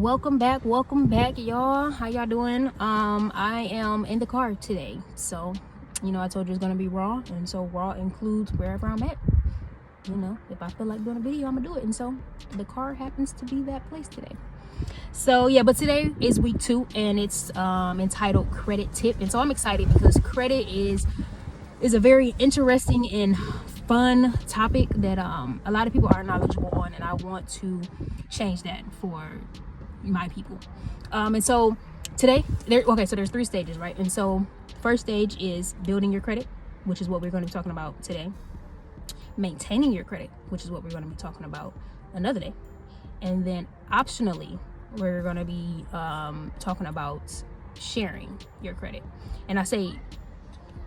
Welcome back, y'all. How y'all doing? I am in the car today, so I told you it's gonna be raw, and so raw includes wherever I'm at. If I feel like doing a video, I'm gonna do it, and so the car happens to be that place today. So yeah, but today is week 2, and it's entitled Credit Tip, and so I'm excited because credit is a very interesting and fun topic that a lot of people are knowledgeable on, and I want to change that for my people. And so today there's 3 stages, right? And so first stage is building your credit, which is what we're going to be talking about today. Maintaining your credit, which is what we're going to be talking about another day. And then optionally, we're going to be talking about sharing your credit. And I say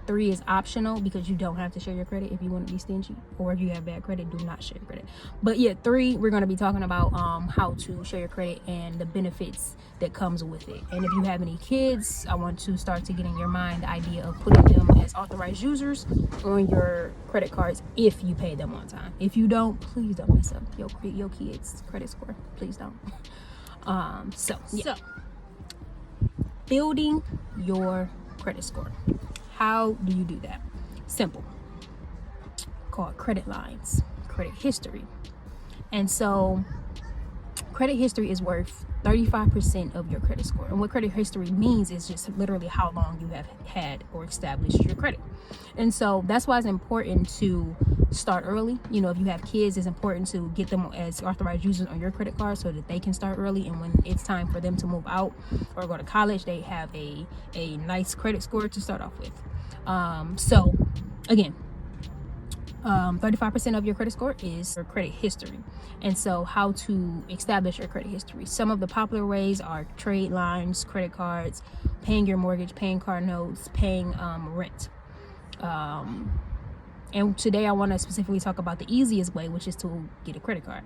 3 is optional because you don't have to share your credit if you want to be stingy, or if you have bad credit, do not share your credit. But yeah, 3, we're going to be talking about how to share your credit and the benefits that comes with it. And if you have any kids, I want to start to get in your mind the idea of putting them as authorized users on your credit cards if you pay them on time. If you don't, please don't mess up your kids' credit score. Please don't. So building your credit score. How do you do that? Simple. Called credit lines, credit history. And so credit history is worth 35% of your credit score. And what credit history means is just literally how long you have had or established your credit. And so that's why it's important to start early. If you have kids, it's important to get them as authorized users on your credit card so that they can start early, and when it's time for them to move out or go to college, they have a nice credit score to start off with. So again, 35% of your credit score is your credit history. And so how to establish your credit history. Some of the popular ways are trade lines, credit cards, paying your mortgage, paying car notes, paying rent. And today I want to specifically talk about the easiest way, which is to get a credit card.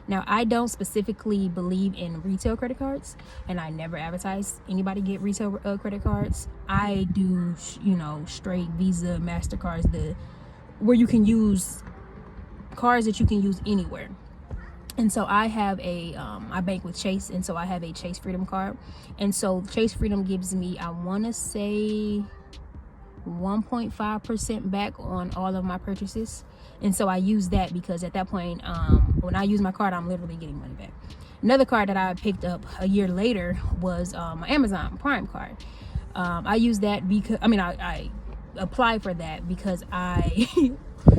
Now, I don't specifically believe in retail credit cards, and I never advertise anybody get retail credit cards. I do, straight Visa, MasterCards, where you can use cards that you can use anywhere. And so I have I bank with Chase, and so I have a Chase Freedom card. And so Chase Freedom gives me, I want to say, 1.5% back on all of my purchases. And so I use that because at that point, when I use my card, I'm literally getting money back. Another card that I picked up a year later was my Amazon Prime card. I use that because I apply for that because I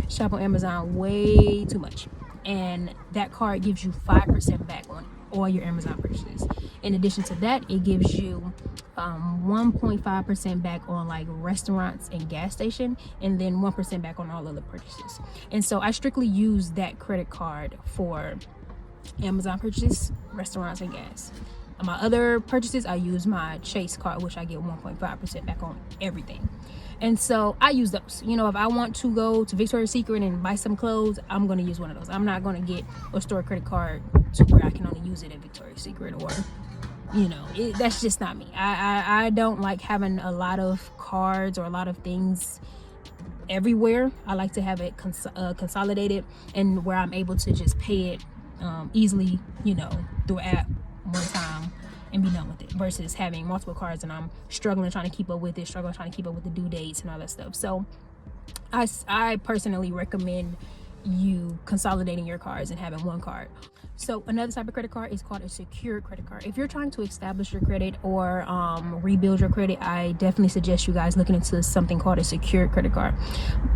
shop on Amazon way too much, and that card gives you 5% back on all your Amazon purchases. In addition to that, it gives you 1.5% back on like restaurants and gas station, and then 1% back on all other purchases. And so I strictly use that credit card for Amazon purchases, restaurants, and gas. My other purchases, I use my Chase card, which I get 1.5% back on everything. And so I use those. If I want to go to Victoria's Secret and buy some clothes, I'm going to use one of those. I'm not going to get a store credit card to where I can only use it at Victoria's Secret, or that's just not me. I don't like having a lot of cards or a lot of things everywhere. I like to have it consolidated, and where I'm able to just pay it easily, through an app one time and be done with it, versus having multiple cards and I'm struggling trying to keep up with the due dates and all that stuff. So I personally recommend you consolidating your cards and having one card. So another type of credit card is called a secured credit card. If you're trying to establish your credit or rebuild your credit, I definitely suggest you guys looking into something called a secured credit card.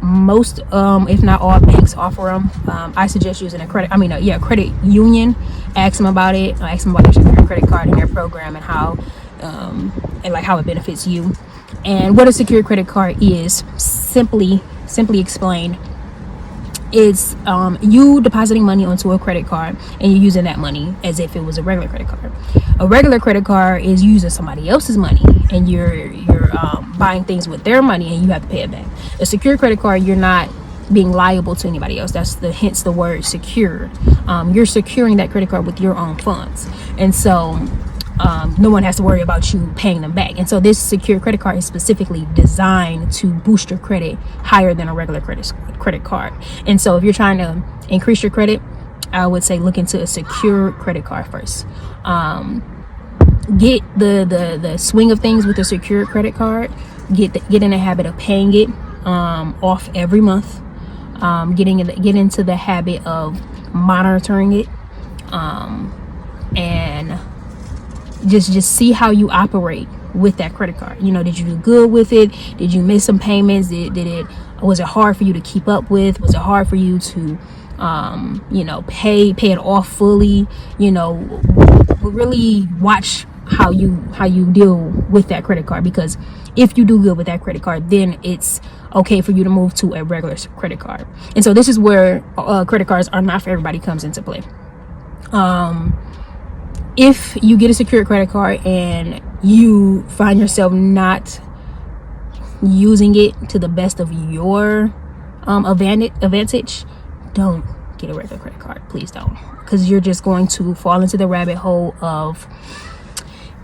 Most, if not all, banks offer them. I suggest using a credit union. Ask them about it. Ask them about their secured credit card and their program and how how it benefits you. And what a secured credit card is, simply explained, is you depositing money onto a credit card and you're using that money as if it was a regular credit card. A regular credit card is using somebody else's money, and you're buying things with their money and you have to pay it back. A secure credit card, you're not being liable to anybody else. That's hence the word secure. You're securing that credit card with your own funds, and so no one has to worry about you paying them back. And so this secure credit card is specifically designed to boost your credit higher than a regular credit card. And so if you're trying to increase your credit, I would say look into a secure credit card first. get the swing of things with a secured credit card. Get in the habit of paying it off every month. Get into the habit of monitoring it, and just see how you operate with that credit card. You know, did you do good with it? Did you miss some payments? Was it hard for you to keep up with? Was it hard for you to pay it off fully? Really watch how you deal with that credit card, because if you do good with that credit card, then it's okay for you to move to a regular credit card. And so this is where credit cards are not for everybody comes into play. If you get a secured credit card and you find yourself not using it to the best of your advantage, don't get a regular credit card. Please don't, because you're just going to fall into the rabbit hole of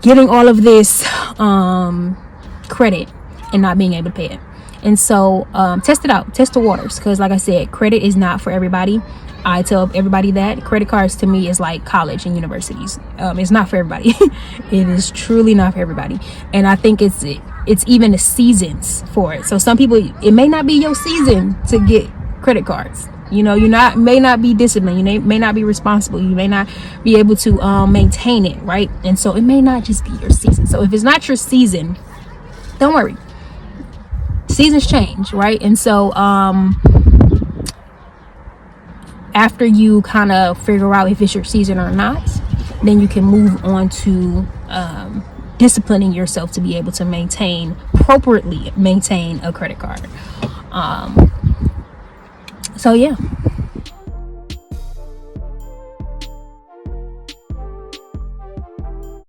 getting all of this credit and not being able to pay it. And so test it out, test the waters, because like I said, credit is not for everybody. I tell everybody that credit cards to me is like college and universities. It's not for everybody. It is truly not for everybody. And I think it's even the seasons for it. So some people, it may not be your season to get credit cards. You may not be disciplined. You may not be responsible. You may not be able to maintain it, right? And so it may not just be your season. So if it's not your season, don't worry. Seasons change, right? And so after you kind of figure out if it's your season or not, then you can move on to disciplining yourself to be able to appropriately maintain a credit card. So yeah.